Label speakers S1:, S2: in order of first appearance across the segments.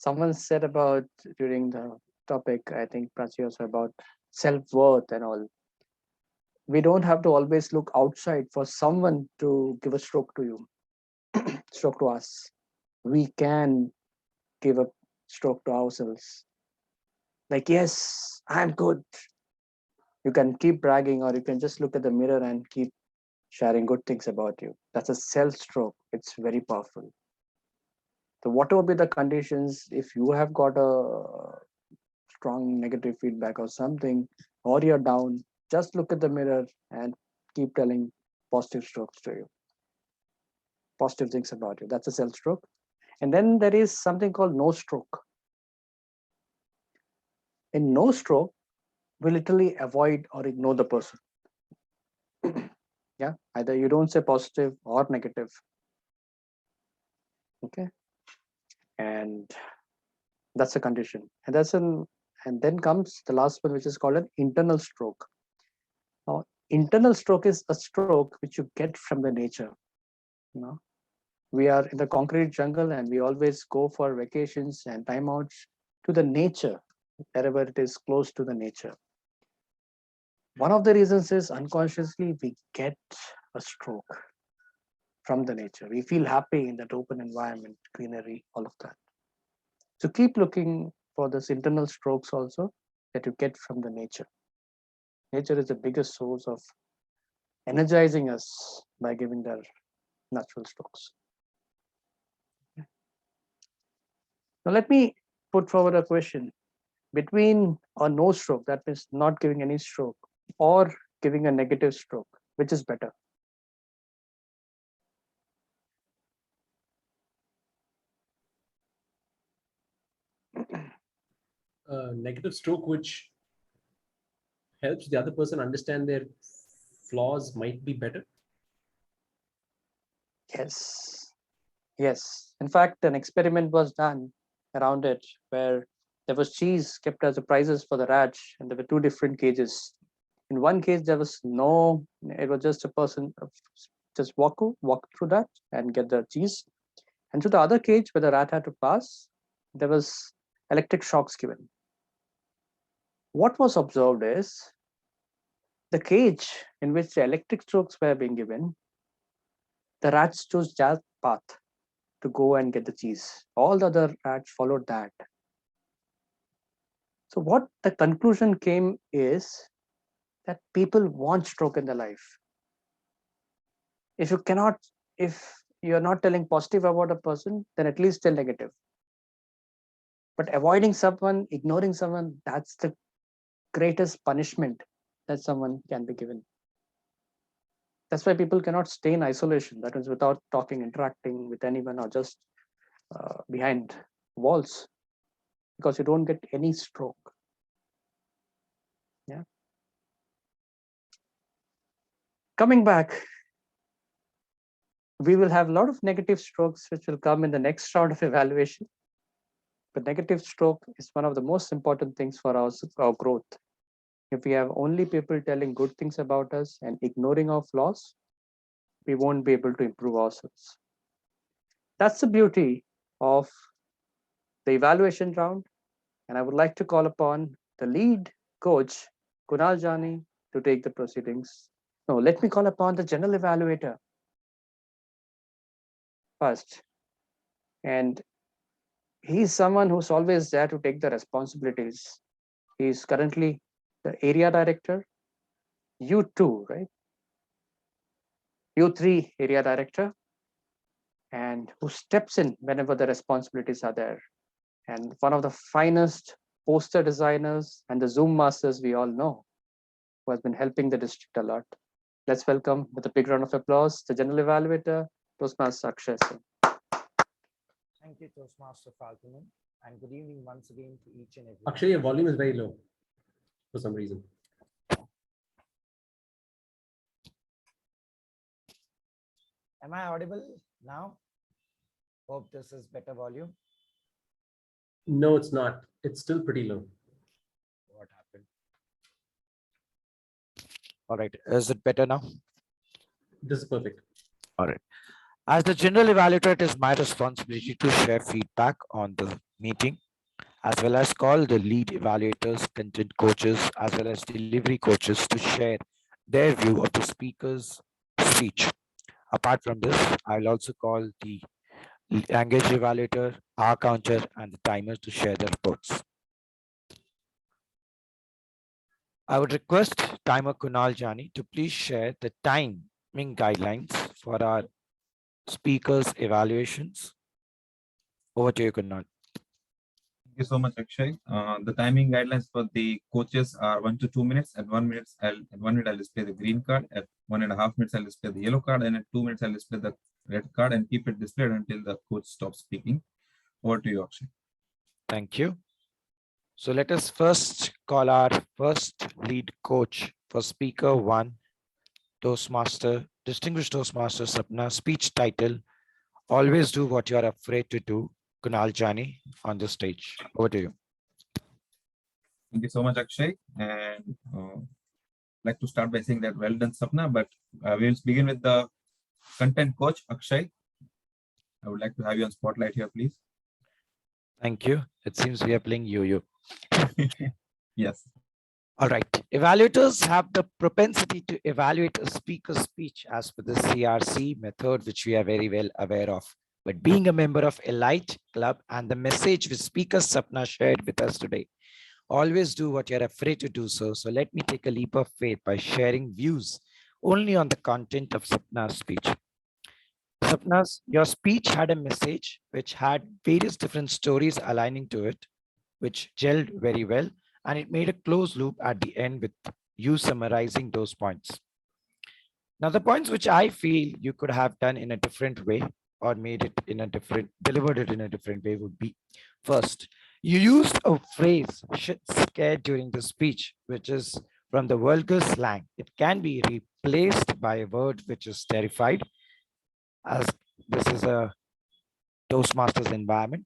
S1: Someone said about during the topic, I think Prachi also about self-worth and all. We don't have to always look outside for someone to give a stroke to you, stroke to us. We can give a stroke to ourselves. Like, yes, I'm good. You can keep bragging, or you can just look at the mirror and keep sharing good things about you. That's a self stroke. It's very powerful. So, whatever be the conditions, if you have got a strong negative feedback or something, or you're down, just look at the mirror and keep telling positive strokes to you, positive things about you. That's a self stroke. And then there is something called no stroke. In no stroke, we literally avoid or ignore the person. Yeah, either you don't say positive or negative. Okay, and that's a condition, and then comes the last one, which is called an internal stroke. Now, internal stroke is a stroke which you get from the nature. You know, we are in the concrete jungle, and we always go for vacations and timeouts to the nature, wherever it is close to the nature. One of the reasons is unconsciously we get a stroke from the nature. We feel happy in that open environment, greenery, all of that. So keep looking for this internal strokes also that you get from the nature. Nature is the biggest source of energizing us by giving their natural strokes. Now let me put forward a question. Between a no stroke, that means not giving any stroke, or giving a negative stroke, which is better?
S2: Negative stroke, which helps the other person understand their flaws, might be better.
S1: Yes. Yes. In fact, an experiment was done around it where there was cheese kept as the prizes for the rats, and there were two different cages. In one cage, there was no, it was just a person just walk through that and get the cheese. And to the other cage where the rat had to pass, there was electric shocks given. What was observed is the cage in which the electric strokes were being given, the rats chose that path to go and get the cheese. All the other rats followed that. So, what the conclusion came is that people want stroke in their life. If you cannot, if you're not telling positive about a person, then at least tell negative. But avoiding someone, ignoring someone, that's the greatest punishment that someone can be given. That's why people cannot stay in isolation, that is, without talking, interacting with anyone, or just behind walls, because you don't get any stroke. Yeah. Coming back, we will have a lot of negative strokes which will come in the next round of evaluation. But negative stroke is one of the most important things for our growth. If we have only people telling good things about us and ignoring our flaws, we won't be able to improve ourselves. That's the beauty of the evaluation round. And I would like to call upon the lead coach, Kunal Jani, to take the proceedings. No, let me call upon the general evaluator first. And he's someone who's always there to take the responsibilities. He's currently the area director, U2, right? U3 area director, and who steps in whenever the responsibilities are there. And one of the finest poster designers and the Zoom masters we all know, who has been helping the district a lot. Let's welcome with a big round of applause the general evaluator, Toastmaster Akshay Singh.
S3: Thank you, Toastmaster Falconer, and good evening once again to each and every.
S2: Actually, your volume is very low for some reason.
S3: Am I audible now? Hope this is better volume.
S2: No, it's not. It's still pretty low.
S3: What happened? All right. Is it better now?
S2: This is perfect.
S3: All right. As the general evaluator, it is my responsibility to share feedback on the
S4: meeting, as well as call the lead evaluators, content coaches, as well as delivery coaches to share their view of the speaker's speech. Apart from this, I will also call the language evaluator, R counter, and the timer to share the reports. I would request timer Kunal Jani to please share the timing guidelines for our speakers' evaluations. Over to you, Kunal.
S5: Thank you so much, Akshay. The timing guidelines for the coaches are 1 to 2 minutes. At 1 minute, I'll display the green card. At 1.5 minutes, I'll display the yellow card, and at 2 minutes, I'll display the red card and keep it displayed until the coach stops speaking. Over to you, Akshay.
S4: Thank you. So let us first call our first lead coach for speaker 1, Toastmaster, distinguished Toastmaster Sapna, speech title, Always Do What You Are Afraid to Do, Kunal Jani on the stage. Over to you.
S5: Thank you so much, Akshay. And I'd like to start by saying that well done, Sapna, but we'll begin with the content coach, Akshay. I would like to have you on spotlight here, please.
S4: Thank you. It seems we are playing yo-yo.
S5: Yes.
S4: All right. Evaluators have the propensity to evaluate a speaker's speech as per the CRC method, which we are very well aware of. But being a member of Elite Club and the message which Speaker Sapna shared with us today, always do what you're afraid to do so. So let me take a leap of faith by sharing views only on the content of Sapna's speech. Sapna's, your speech had a message which had various different stories aligning to it, which gelled very well, and it made a closed loop at the end with you summarizing those points. Now, the points which I feel you could have done in a different way or made it in a different, delivered it in a different way would be, first, you used a phrase, shit scared during the speech, which is from the vulgar slang. It can be replaced by a word which is terrified, as this is a Toastmasters environment.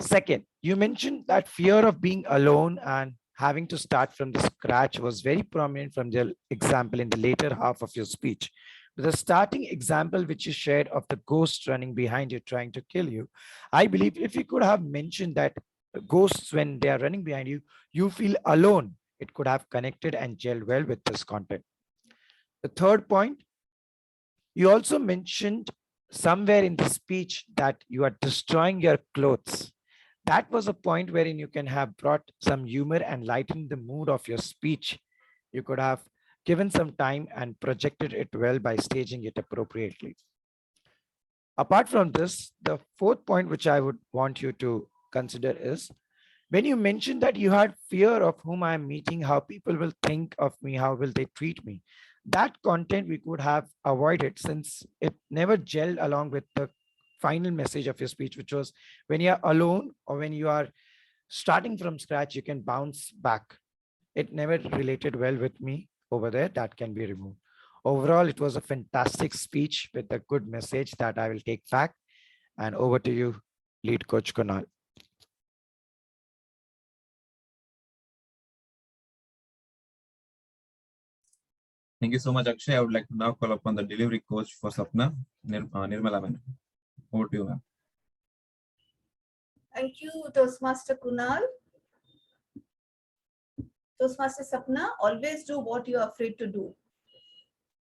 S4: Second, you mentioned that fear of being alone and having to start from the scratch was very prominent from the example in the later half of your speech. The starting example which you shared of the ghost running behind you trying to kill you, I believe if you could have mentioned that ghosts, when they are running behind you, you feel alone, it could have connected and gelled well with this content. The third point, you also mentioned somewhere in the speech that you are destroying your clothes. That was a point wherein you can have brought some humor and lightened the mood of your speech. You could have given some time and projected it well by staging it appropriately. Apart from this, the fourth point which I would want you to consider is when you mentioned that you had fear of whom I'm meeting, how people will think of me, how will they treat me. That content we could have avoided since it never gelled along with the final message of your speech, which was when you're alone or when you are starting from scratch, you can bounce back. It never related well with me over there. That can be removed. Overall, it was a fantastic speech with a good message that I will take back. And over to you, lead coach Kunal.
S5: Thank you so much, Akshay. I would like to now call upon the delivery coach for Sapna, Nirmala Menon. Over to you, ma'am.
S6: Thank you, Toastmaster Kunal. Toastmaster Sapna, always do what you are afraid to do.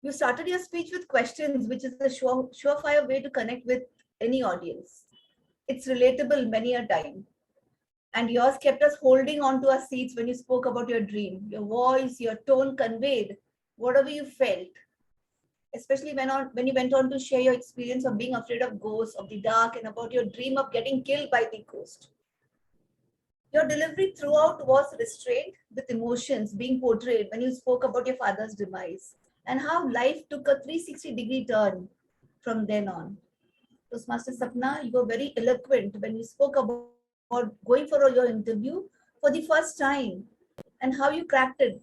S6: You started your speech with questions, which is a surefire way to connect with any audience. It's relatable many a time. And yours kept us holding on to our seats when you spoke about your dream. Your voice, your tone conveyed whatever you felt. Especially when you went on to share your experience of being afraid of ghosts, of the dark, and about your dream of getting killed by the ghost. Your delivery throughout was restrained with emotions being portrayed when you spoke about your father's demise and how life took a 360-degree turn from then on. Toastmaster Sapna, you were very eloquent when you spoke about going for your interview for the first time and how you cracked it,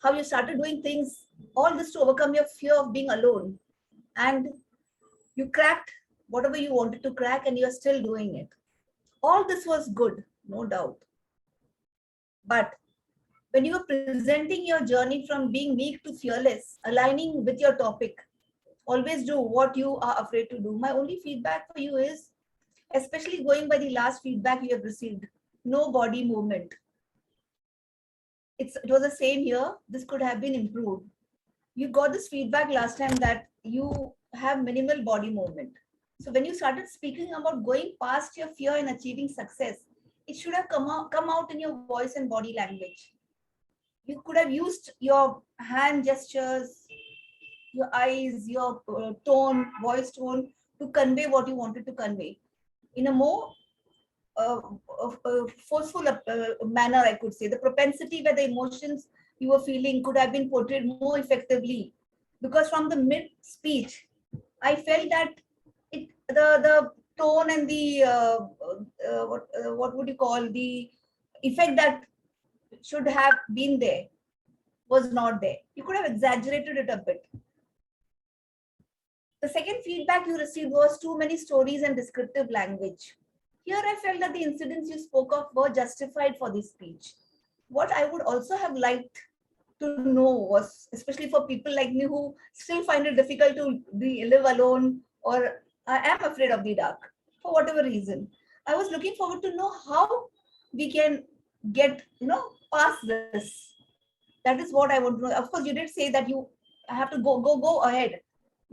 S6: how you started doing things, all this to overcome your fear of being alone. And you cracked whatever you wanted to crack and you're still doing it. All this was good, no doubt. But when you were presenting your journey from being meek to fearless, aligning with your topic, always do what you are afraid to do. My only feedback for you is especially going by the last feedback you have received. No body movement. It was the same here. This could have been improved. You got this feedback last time that you have minimal body movement. So when you started speaking about going past your fear and achieving success, it should have come out in your voice and body language. You could have used your hand gestures, your eyes, your tone, voice tone to convey what you wanted to convey in a more forceful manner, I could say. The propensity where the emotions you were feeling could have been portrayed more effectively. Because from the mid speech, I felt that the tone and the what would you call, the effect that should have been there was not there. You could have exaggerated it a bit. The second feedback you received was too many stories and descriptive language. Here I felt that the incidents you spoke of were justified for this speech. What I would also have liked to know was, especially for people like me who still find it difficult to live alone, or I am afraid of the dark for whatever reason. I was looking forward to know how we can get, past this. That is what I want to know. Of course, you did say that you have to go ahead.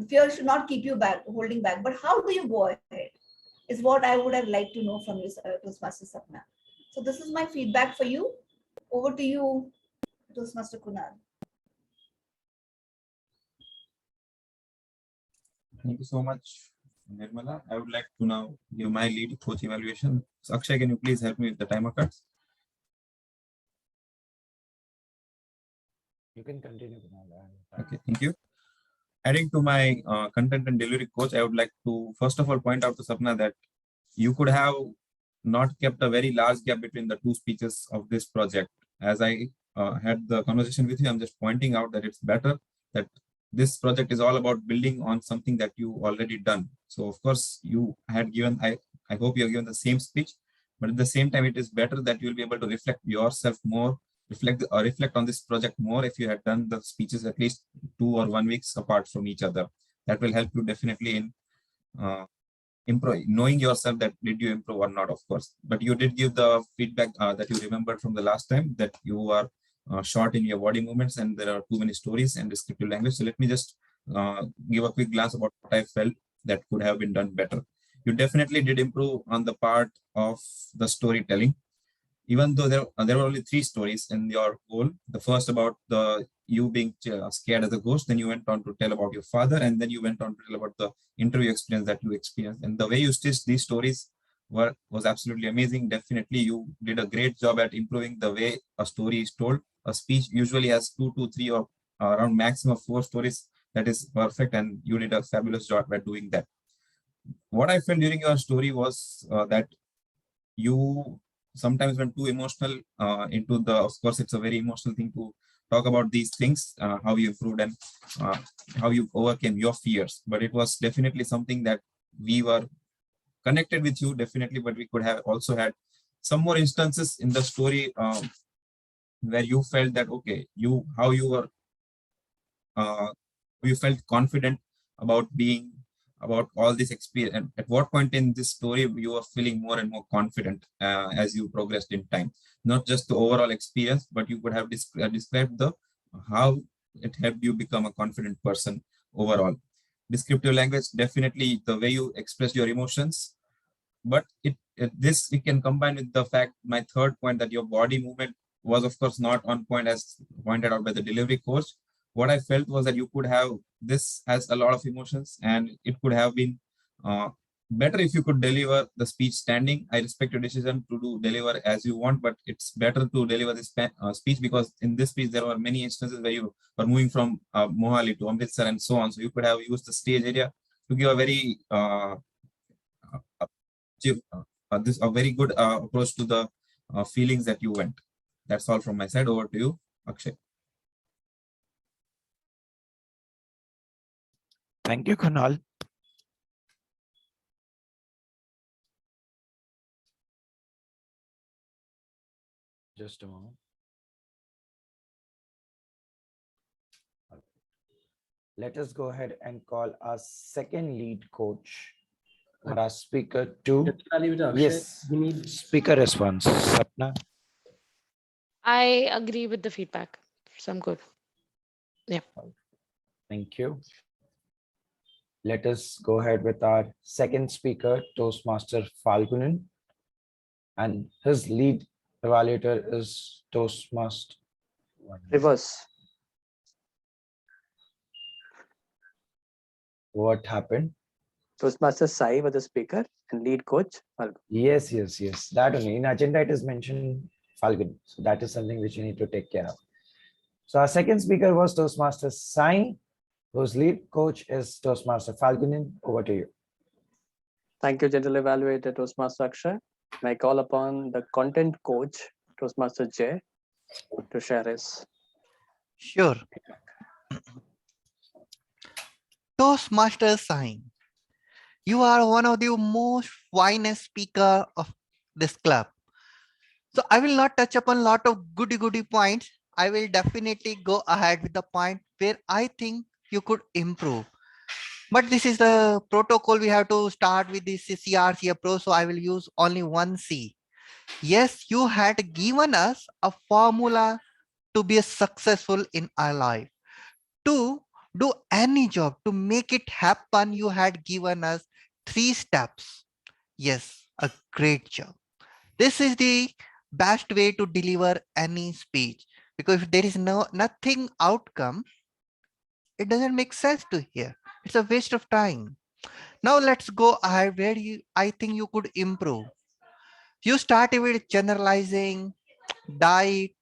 S6: Fear should not keep you back, holding back. But how do you go ahead? Is what I would have liked to know from you, Toastmaster Sapna. So this is my feedback for you. Over to you, Toastmaster Kunal.
S5: Thank you so much, Nirmala. I would like to now give my lead coach evaluation. So Akshay, can you please help me with the timer cards?
S3: You can continue, Kunal.
S5: Okay, thank you. Adding to my content and delivery coach, I would like to first of all point out to Sapna that you could have not kept a very large gap between the two speeches of this project. As I had the conversation with you, I'm just pointing out that it's better that this project is all about building on something that you already done. So of course you had given, I hope you have given the same speech, but at the same time, it is better that you'll be able to reflect yourself more, reflect on this project more if you had done the speeches at least 2 or 1 weeks apart from each other. That will help you definitely in improve, knowing yourself that did you improve or not, of course. But you did give the feedback that you remembered from the last time, that you are short in your body movements and there are too many stories and descriptive language. So let me just give a quick glance about what I felt that could have been done better. You definitely did improve on the part of the storytelling. Even though there were only 3 stories in your goal, the first about you being scared as a ghost, then you went on to tell about your father, and then you went on to tell about the interview experience that you experienced. And the way you stitched these stories was absolutely amazing. Definitely, you did a great job at improving the way a story is told. A speech usually has 2 to 3 or around maximum 4 stories. That is perfect, and you did a fabulous job at doing that. What I felt during your story was that you sometimes went too emotional into the, of course, it's a very emotional thing to talk about these things, how you improved and how you overcame your fears. But it was definitely something that we were connected with you, definitely, but we could have also had some more instances in the story where you felt that, okay, you felt confident about all this experience, and at what point in this story you were feeling more and more confident as you progressed in time, not just the overall experience, but you could have described how it helped you become a confident person overall. Descriptive language, definitely the way you express your emotions, but this we can combine with the fact, my third point, that your body movement was of course not on point as pointed out by the delivery coach. What I felt was that you could have, this has a lot of emotions and it could have been better if you could deliver the speech standing. I respect your decision to deliver as you want, but it's better to deliver this speech, because in this speech there were many instances where you were moving from Mohali to Amritsar and so on. So you could have used the stage area to give a very a very good approach to the feelings that you went. That's all from my side. Over to you, Akshay.
S4: Thank you, Kunal. Just a moment.
S3: Let us go ahead and call our second lead coach,
S4: Our speaker two.
S2: Let's evaluate Akshay.
S4: Yes.
S2: We need
S4: Speaker response. Sapna.
S7: I agree with the feedback. So I'm good.
S4: Thank you. Let us go ahead with our second speaker, Toastmaster Falgunan. And his lead evaluator is Toastmaster.
S1: Reverse.
S4: What happened?
S1: Toastmaster Sai was the speaker and lead coach. Falguni.
S4: Yes. That only. In agenda, it is mentioned Falgun. So that is something which you need to take care of. So our second speaker was Toastmaster Sai, whose lead coach is Toastmaster Falgunin. Over to you.
S1: Thank you, General Evaluator Toastmaster Akshay. I call upon the content coach, Toastmaster Jay, to share his.
S8: Sure. Toastmaster Sai, you are one of the most finest speaker of this club. So I will not touch upon a lot of goody points. I will definitely go ahead with the point where I think you could improve. But this is the protocol. We have to start with this CRC approach. So I will use only one C. Yes, you had given us a formula to be successful in our life. To do any job, to make it happen, you had given us 3 steps. Yes, a great job. This is the best way to deliver any speech, because if there is nothing outcome, it doesn't make sense to hear. It's a waste of time. Now let's go ahead where I think you could improve. You started with generalizing, diet.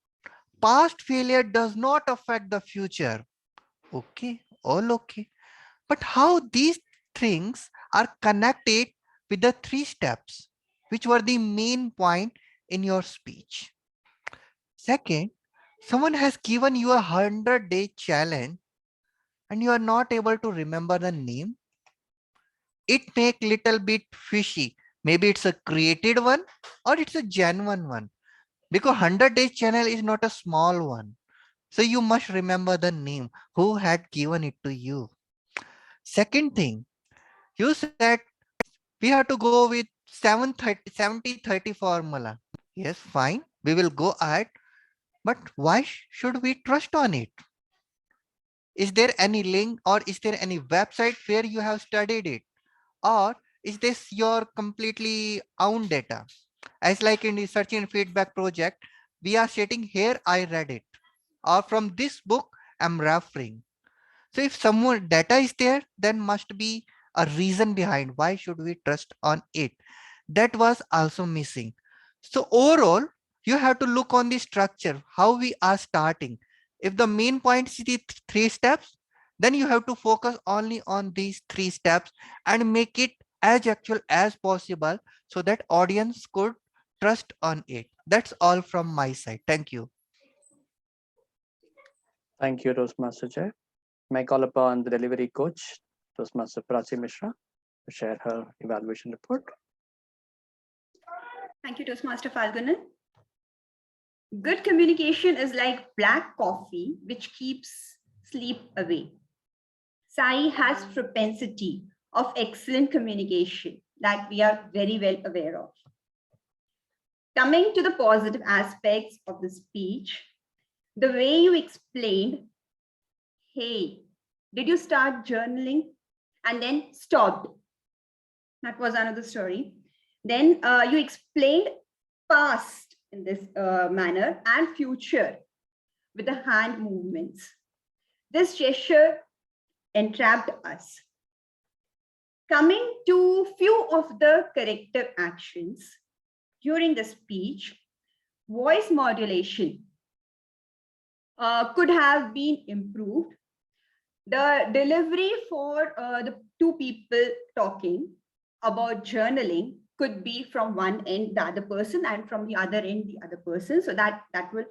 S8: Past failure does not affect the future. Okay, all okay. But how these things are connected with the 3 steps, which were the main point in your speech. Second, someone has given you a 100-day challenge and you are not able to remember the name. It make little bit fishy. Maybe it's a created one or it's a genuine one, because 100-day channel is not a small one. So you must remember the name, who had given it to you. Second thing, you said we have to go with 70-30 formula. Yes, fine. We will go ahead. But why should we trust on it? Is there any link or is there any website where you have studied it? Or is this your completely own data? As like in the search and feedback project, we are sitting here, I read it. Or from this book, I'm referring. So if someone data is there, then must be a reason behind why should we trust on it. That was also missing. So overall, you have to look on the structure, how we are starting. If the main point is the 3 steps, then you have to focus only on these 3 steps and make it as actual as possible so that audience could trust on it. That's all from my side. Thank you.
S1: Thank you, Toastmaster Jay. May I call upon the delivery coach, Toastmaster Prachi Mishra, to share her evaluation report.
S6: Thank you, Toastmaster Falgunan. Good communication is like black coffee, which keeps sleep away. Sai has propensity of excellent communication that we are very well aware of. Coming to the positive aspects of the speech, the way you explained, hey, did you start journaling and then stopped? That was another story. Then you explained past in this manner and future with the hand movements. This gesture entrapped us. Coming to few of the corrective actions during the speech, voice modulation could have been improved. The delivery for the 2 people talking about journaling could be from one end the other person and from the other end the other person, so that will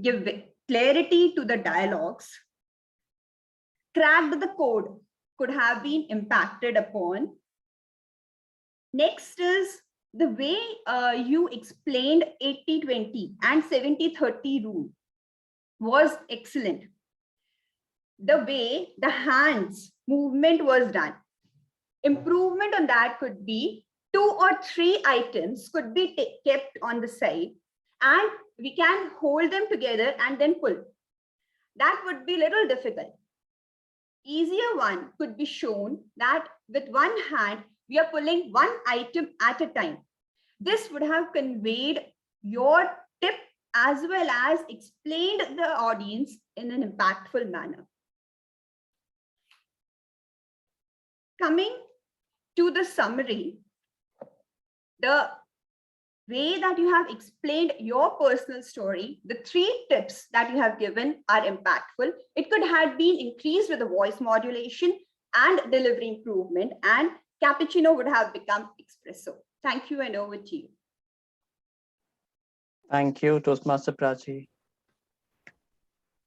S6: give clarity to the dialogues. Cracked the code could have been impacted upon. Next is the way you explained 80-20 and 70-30 rule was excellent. The way the hands movement was done,
S9: Improvement on that could be 2 or 3 items could be kept on the side and we can hold them together and then pull. That would be a little difficult. Easier one could be shown that with one hand, we are pulling one item at a time. This would have conveyed your tip as well as explained the audience in an impactful manner. Coming to the summary, the way that you have explained your personal story, the 3 tips that you have given are impactful. It could have been increased with the voice modulation and delivery improvement, and cappuccino would have become espresso. Thank you, and over to you.
S1: Thank you, Toastmaster Prachi.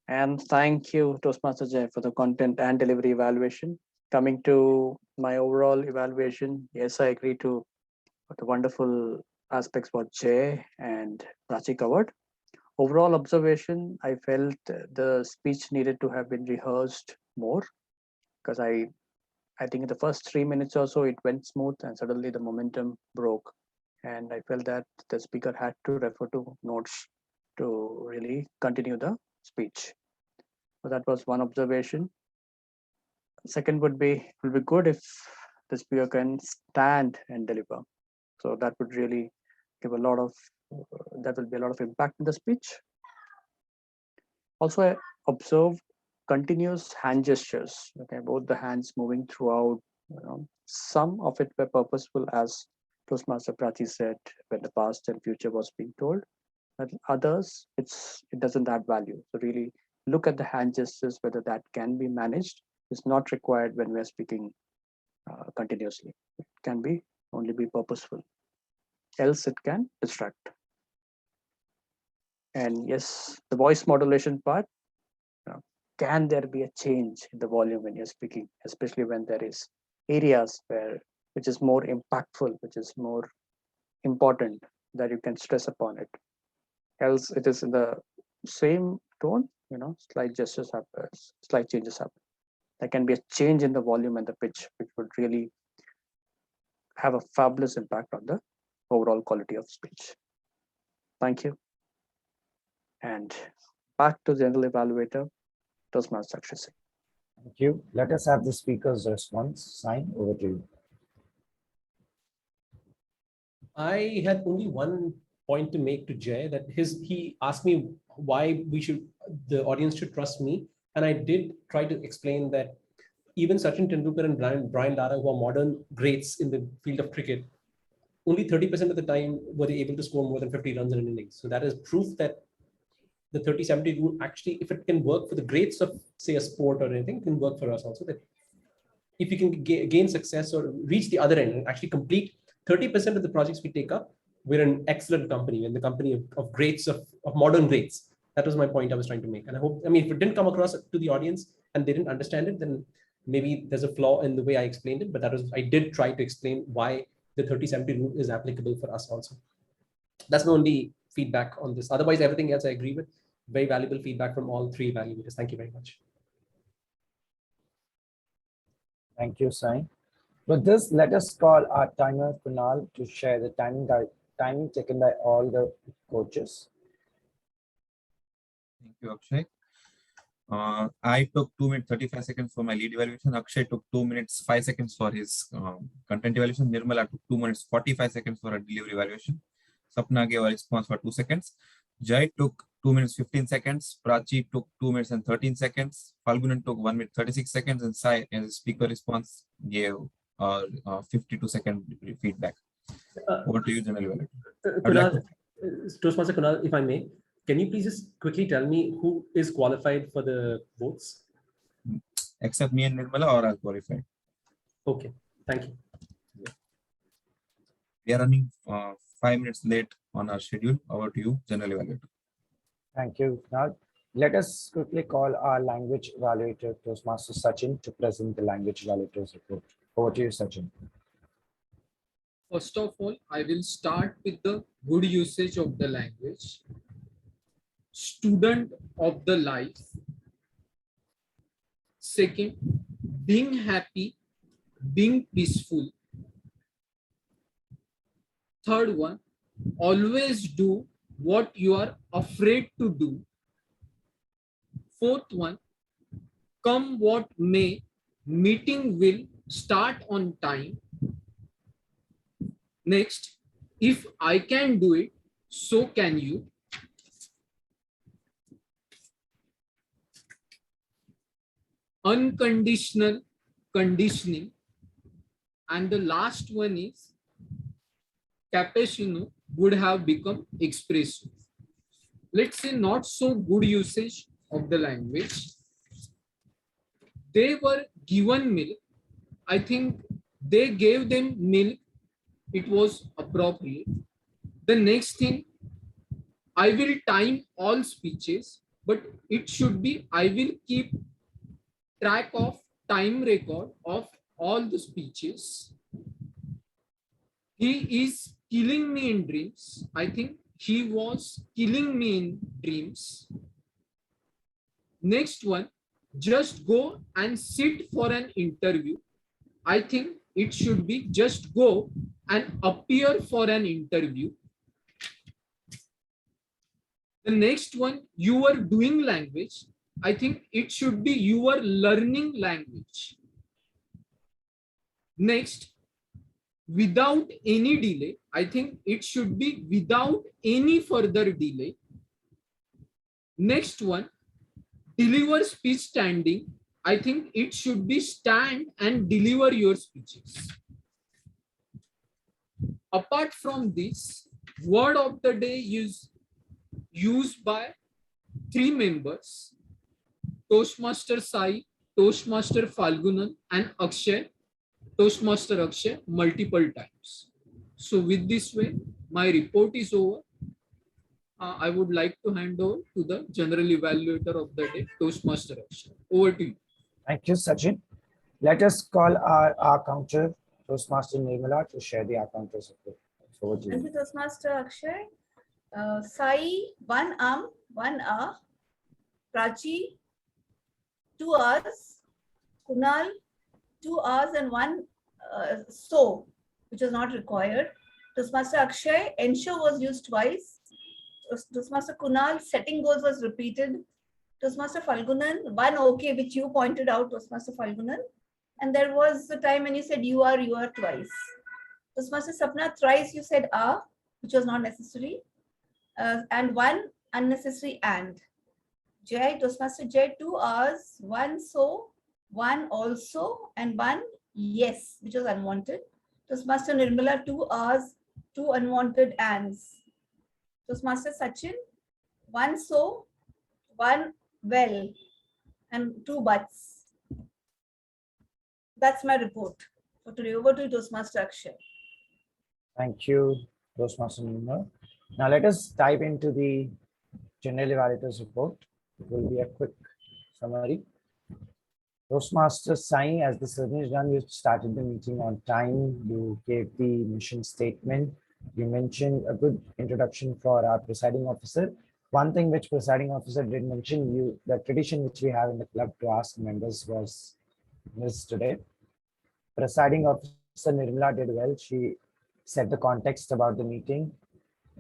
S1: And thank you, Toastmaster Jay, for the content and delivery evaluation. Coming to my overall evaluation, yes, I agree to the wonderful aspects what Jay and Prachi covered. Overall observation, I felt the speech needed to have been rehearsed more, because I think in the first 3 minutes or so, it went smooth and suddenly the momentum broke. And I felt that the speaker had to refer to notes to really continue the speech. So that was one observation. Second would be good if the speaker can stand and deliver. So that would really give a lot of, that will be a lot of impact in the speech. Also, I observed continuous hand gestures, okay, both the hands moving throughout. Some of it were purposeful, as Toastmaster Prachi said, when the past and future was being told. But others, it doesn't add value. So really look at the hand gestures, whether that can be managed. It's not required when we're speaking continuously. It can be only be purposeful, else it can distract. And yes, the voice modulation part, can there be a change in the volume when you're speaking, especially when there is areas which is more impactful, which is more important, that you can stress upon it. Else it is in the same tone, slight gestures happen, slight changes happen. There can be a change in the volume and the pitch, which would really have a fabulous impact on the overall quality of speech. Thank you. And back to the general evaluator, Toastmaster Akshay Singh.
S3: Thank you. Let us have the speaker's response. Sign, over to you.
S2: I had only one point to make to Jay, that he asked me why the audience should trust me. And I did try to explain that even Sachin Tendulkar and Brian Lara, who are modern greats in the field of cricket, only 30% of the time were they able to score more than 50 runs in an innings. So that is proof that the 30-70 rule actually, if it can work for the greats of, say, a sport or anything, can work for us also. That if you can gain success or reach the other end and actually complete 30% of the projects we take up, we're an excellent company. We're in the company of greats, of modern greats. That was my point I was trying to make. And I hope, if it didn't come across to the audience and they didn't understand it, then maybe there's a flaw in the way I explained it. But I did try to explain why the 30-70 rule is applicable for us also. That's the only feedback on this. Otherwise, everything else I agree with. Very valuable feedback from all 3 evaluators. Thank you very much.
S3: Thank you, Sai. With this, let us call our timer, Kunal, to share the timing taken by all the coaches.
S5: Thank you, Akshay. I took 2 minutes 35 seconds for my lead evaluation. Akshay took 2 minutes 5 seconds for his content evaluation. Nirmala took 2 minutes 45 seconds for a delivery evaluation. Sapna gave a response for 2 seconds. Jai took 2 minutes 15 seconds. Prachi took 2 minutes and 13 seconds. Falgunan took 1 minute 36 seconds. And Sai, as a speaker response, gave 52-second feedback. Over to you, General Evaluator.
S2: Toastmaster Kunal, if I may, can you please just quickly tell me who is qualified for the votes?
S5: Except me and Nirmala, or are qualified.
S2: Okay, thank you.
S5: We are running 5 minutes late on our schedule. Over to you, General Evaluator.
S3: Thank you, Kunal. Let us quickly call our language evaluator, Toastmaster Sachin, to present the language evaluator's report. Over to you, Sachin.
S10: First of all, I will start with the good usage of the language. Student of the life. Second, being happy, being peaceful. Third one, always do what you are afraid to do. Fourth one, come what may, meeting will start on time. Next, if I can do it, so can you. Unconditional conditioning. And the last one is cappuccino would have become espresso. Let's say not so good usage of the language. They were given milk. I think they gave them milk. It was appropriate. The next thing, I will time all speeches, but it should be I will keep track of time record of all the speeches. He is killing me in dreams. I think he was killing me in dreams. Next one, just go and sit for an interview. I think it should be just go and appear for an interview. The next one, you are doing language. I think it should be you are learning language. Next, without any delay. I think it should be without any further delay. Next one, deliver speech standing. I think it should be stand and deliver your speeches. Apart from this, word of the day is used by 3 members, Toastmaster Sai, Toastmaster Falgunan, and Akshay, Toastmaster Akshay, multiple times. So with this way, my report is over. I would like to hand over to the general evaluator of the day, Toastmaster Akshay. Over to you.
S3: Thank you, Sachin. Let us call our counter, Toastmaster Nirmala, to share the counters report. Over to
S6: Thank
S3: you.
S6: you, Toastmaster Akshay. Sai, 1 1 hour. Prachi, 2 hours. Kunal, 2 hours and 1 so, which was not required. Toastmaster Akshay, ensure was used twice. Toastmaster Kunal, setting goals was repeated. Toastmaster Falgunan, 1 okay, which you pointed out, Toastmaster Falgunan. And there was a time when you said you are twice. Toastmaster Sapna, thrice you said which was not necessary. And 1 unnecessary and. Jay, Toastmaster Jay, 2 hours, 1 so, 1 also, and 1 yes, which was unwanted. Toastmaster Nirmala, 2 hours, 2 unwanted ands. Toastmaster Sachin, 1 so, 1 well, and 2 buts. That's my report for today. Over to you, Toastmaster Akshay.
S3: Thank you, Toastmaster Nirmala. Now let us dive into the general evaluators report. It will be a quick summary. Toastmaster Sai, as the ceremony is done, you started the meeting on time. You gave the mission statement. You mentioned a good introduction for our presiding officer. One thing which presiding officer did mention, the tradition which we have in the club to ask members was missed today. Presiding officer Nirmala did well. She set the context about the meeting,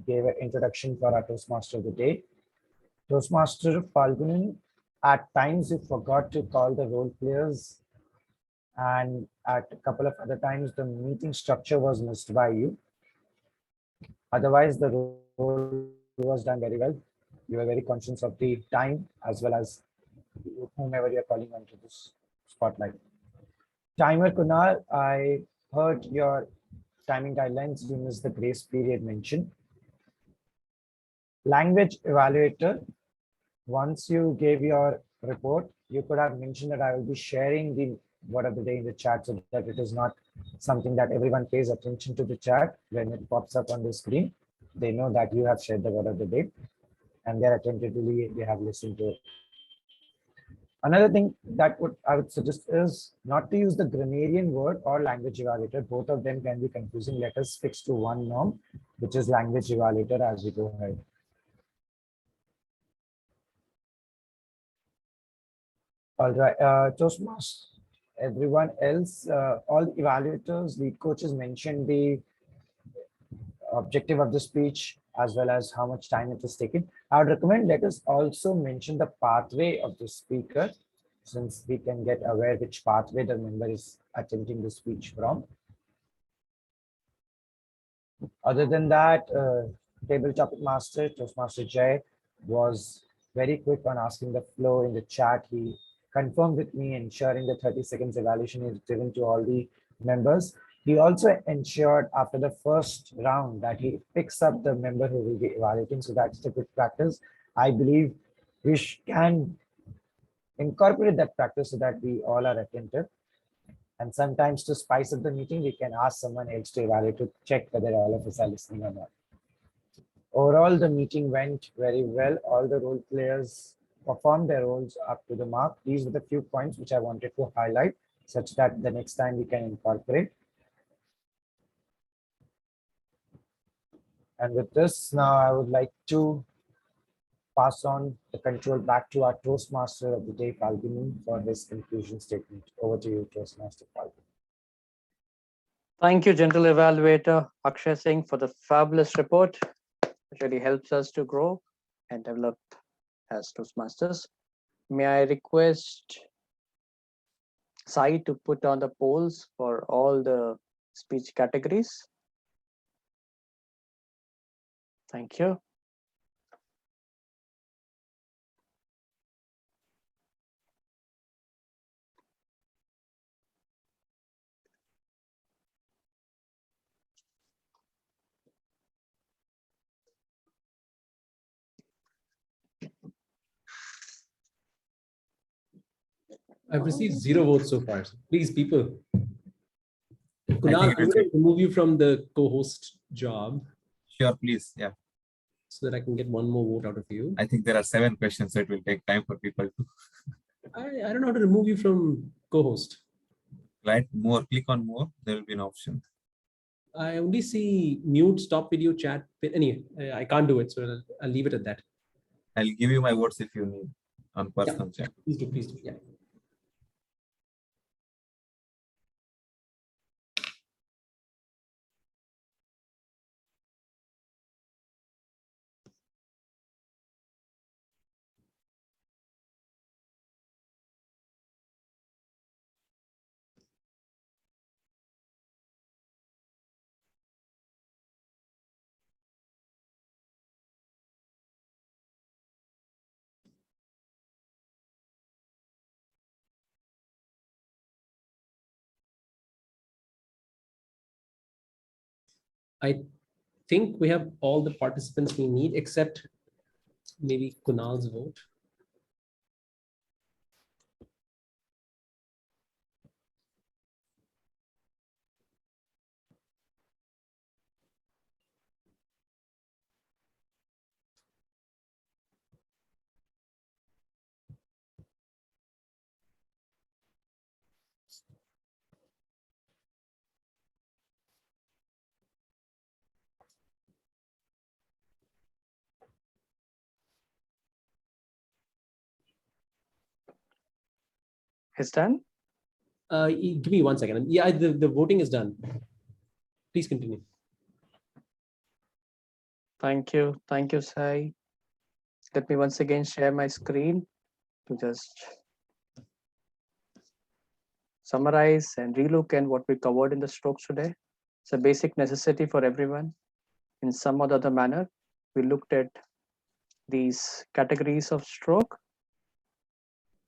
S3: gave an introduction for our Toastmaster of the day. Toastmaster Falgunan, at times you forgot to call the role players, and at a couple of other times the meeting structure was missed by you. Otherwise, the role was done very well. You were very conscious of the time as well as whomever you're calling onto this spotlight. Timer Kunal, I heard your timing guidelines. You missed the grace period mentioned. Language evaluator, once you gave your report, you could have mentioned that I will be sharing the word of the day in the chat so that it is not something that everyone pays attention to the chat. When it pops up on the screen, they know that you have shared the word of the day and they're attentively, they have listened to it. Another thing that I would suggest is not to use the grammarian word or language evaluator. Both of them can be confusing. Let us fix to one norm, which is language evaluator as we go ahead. All right, Toastmasters, everyone else, all the evaluators, lead coaches mentioned the objective of the speech as well as how much time it is taken. I would recommend let us also mention the pathway of the speaker, since we can get aware which pathway the member is attempting the speech from. Other than that, table topic master, Toastmaster Jay, was very quick on asking the flow in the chat. He confirmed with me, ensuring the 30 seconds evaluation is given to all the members. He also ensured after the first round that he picks up the member who will be evaluating. So that's the good practice. I believe we can incorporate that practice so that we all are attentive. And sometimes to spice up the meeting, we can ask someone else to evaluate to check whether all of us are listening or not. Overall, the meeting went very well. All the role players performed their roles up to the mark. These were the few points which I wanted to highlight, such that the next time we can incorporate. And with this, now I would like to pass on the control back to our Toastmaster of the day, Falguni, for his conclusion statement. Over to you, Toastmaster Falguni.
S1: Thank you, General Evaluator Akshay Singh, for the fabulous report, which really helps us to grow and develop as Toastmasters. May I request Sai to put on the polls for all the speech categories? Thank you.
S2: I've received 0 votes so far. So please, people. Kunal,
S5: think it
S2: I'm
S5: will
S2: going to remove you from the co-host job
S5: Sure, please. Yeah.
S2: so that I can get one more vote out of you.
S5: I think there are 7 questions, so it will take time for people to
S2: I don't know how to remove you from co-host.
S5: write more. Click on more. There will be an option.
S2: I only see mute, stop video, chat. Anyway, I can't do it, so I'll leave it at that.
S5: I'll give you my votes if you need on personal chat.
S2: Please do, please do. Yeah. I think we have all the participants we need except maybe Kunal's vote.
S1: It's done.
S2: Give me 1 second. Yeah, the voting is done. Please continue.
S1: Thank you. Thank you, Sai. Let me once again share my screen to just summarize and relook at what we covered in the strokes today. It's a basic necessity for everyone. In some or the other manner, we looked at these categories of stroke.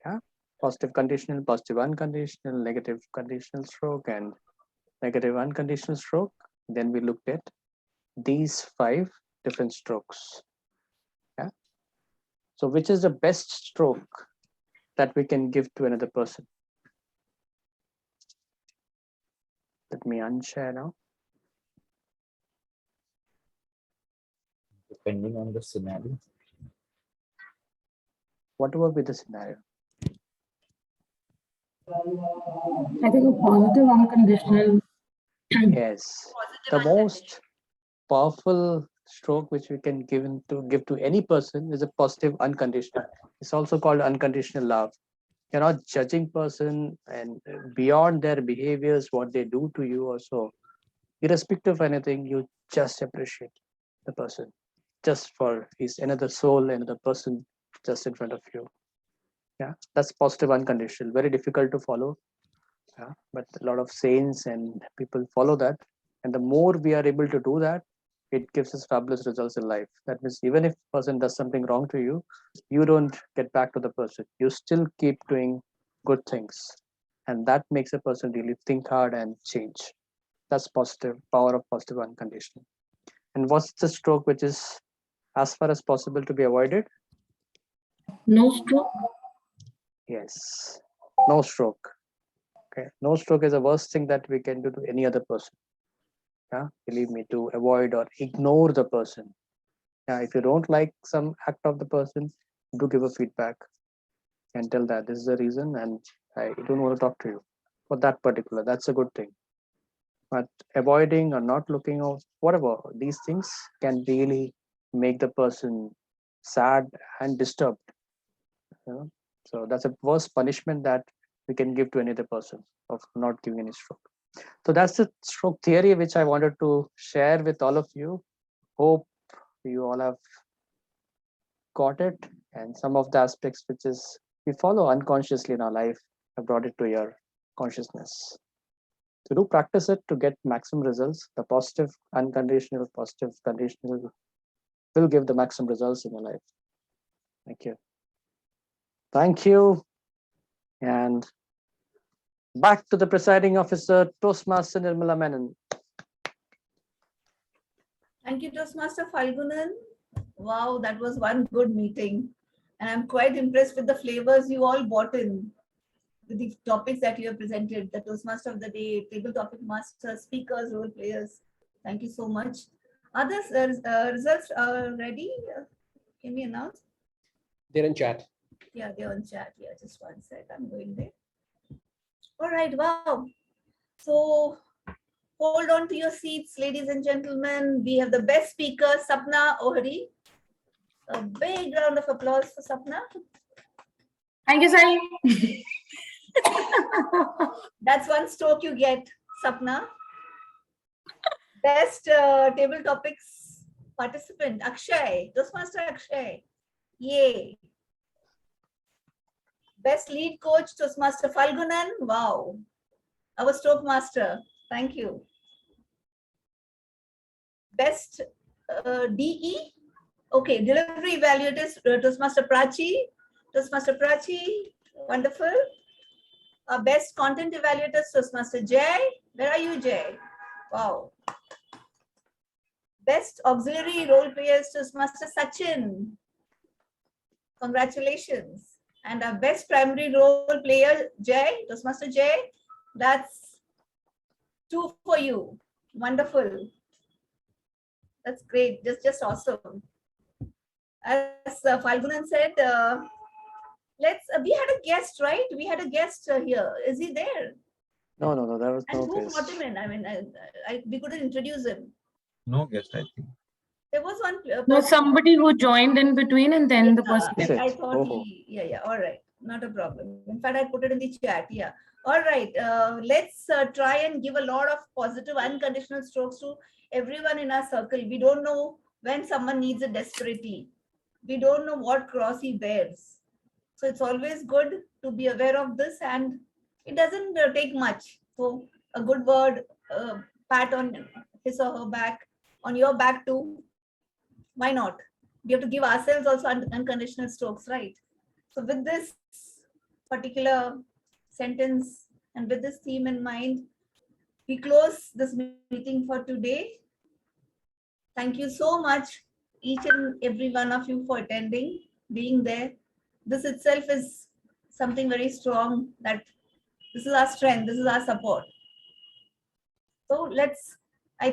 S1: Yeah, positive conditional, positive unconditional, negative conditional stroke, and negative unconditional stroke. Then we looked at these 5 different strokes. Yeah. So which is the best stroke that we can give to another person? Let me unshare now.
S3: Depending on the scenario.
S1: What will be the scenario?
S11: I think a positive unconditional.
S1: Yes, the most powerful stroke which we can give to any person is a positive unconditional. It's also called unconditional love. You're not judging person and beyond their behaviors, what they do to you also. Irrespective of anything, you just appreciate the person just for he's another soul, another person just in front of you. Yeah, that's positive unconditional. Very difficult to follow. Yeah, but a lot of saints and people follow that. And the more we are able to do that, it gives us fabulous results in life. That means even if person does something wrong to you, you don't get back to the person. You still keep doing good things. And that makes a person really think hard and change. That's positive, power of positive unconditional. And what's the stroke which is as far as possible to be avoided?
S11: No stroke.
S1: Yes, no stroke. Okay, no stroke is the worst thing that we can do to any other person. Yeah, believe me, to avoid or ignore the person. Yeah, if you don't like some act of the person, do give a feedback and tell that this is the reason and I don't want to talk to you for that particular. That's a good thing. But avoiding or not looking out, whatever, these things can really make the person sad and disturbed. You know? So that's a worst punishment that we can give to any other person of not giving any stroke. So that's the stroke theory which I wanted to share with all of you. Hope you all have got it, and some of the aspects which is we follow unconsciously in our life, I brought it to your consciousness. So do practice it to get maximum results. The positive, unconditional, positive, conditional will give the maximum results in your life. Thank you. Thank you. And back to the presiding officer, Toastmaster Nirmala Menon.
S6: Thank you, Toastmaster Falgunan. Wow, that was one good meeting. And I'm quite impressed with the flavors you all brought in, with the topics that you have presented, the Toastmaster of the Day, Table Topic Master, speakers, role players. Thank you so much. Others, results are ready? Can we announce?
S2: They're in chat.
S6: Yeah, they're on chat. Yeah, just one sec. I'm going there. All right, wow. So hold on to your seats, ladies and gentlemen. We have the best speaker, Sapna Ohri. A big round of applause for Sapna.
S11: Thank you, Sai.
S6: That's one stroke you get, Sapna. Best table topics participant, Akshay, Toastmaster Akshay. Yay. Best lead coach, Toastmaster Falgunan. Wow. Our stroke master. Thank you. Best DE. Okay, delivery evaluators, Toastmaster Prachi. Toastmaster Prachi. Wonderful. Best content evaluators, Toastmaster Jay. Where are you, Jay? Wow. Best auxiliary role players, Toastmaster Sachin. Congratulations. And our best primary role player, Jay, Toastmaster Jay. That's 2 for you. Wonderful. That's great. Just awesome. As Falgunan said, we had a guest, right? We had a guest here. Is he there?
S1: No, there was
S6: And
S1: no
S6: who
S1: guest.
S6: brought him in? I mean, we couldn't introduce him.
S5: No guest, I think.
S6: There was one.
S11: No, somebody who joined in between and then the person.
S1: Is it?
S6: I thought
S1: Oh.
S6: yeah, all right. Not a problem. In fact, I put it in the chat. Yeah. All right. Let's try and give a lot of positive unconditional strokes to everyone in our circle. We don't know when someone needs it desperately. We don't know what cross he bears. So it's always good to be aware of this, and it doesn't take much. So a good word, pat on his or her back, on your back too. Why not? We have to give ourselves also unconditional strokes, right? So with this particular sentence and with this theme in mind, we close this meeting for today. Thank you so much, each and every one of you, for attending, being there. This itself is something very strong, that this is our strength, this is our support. So let's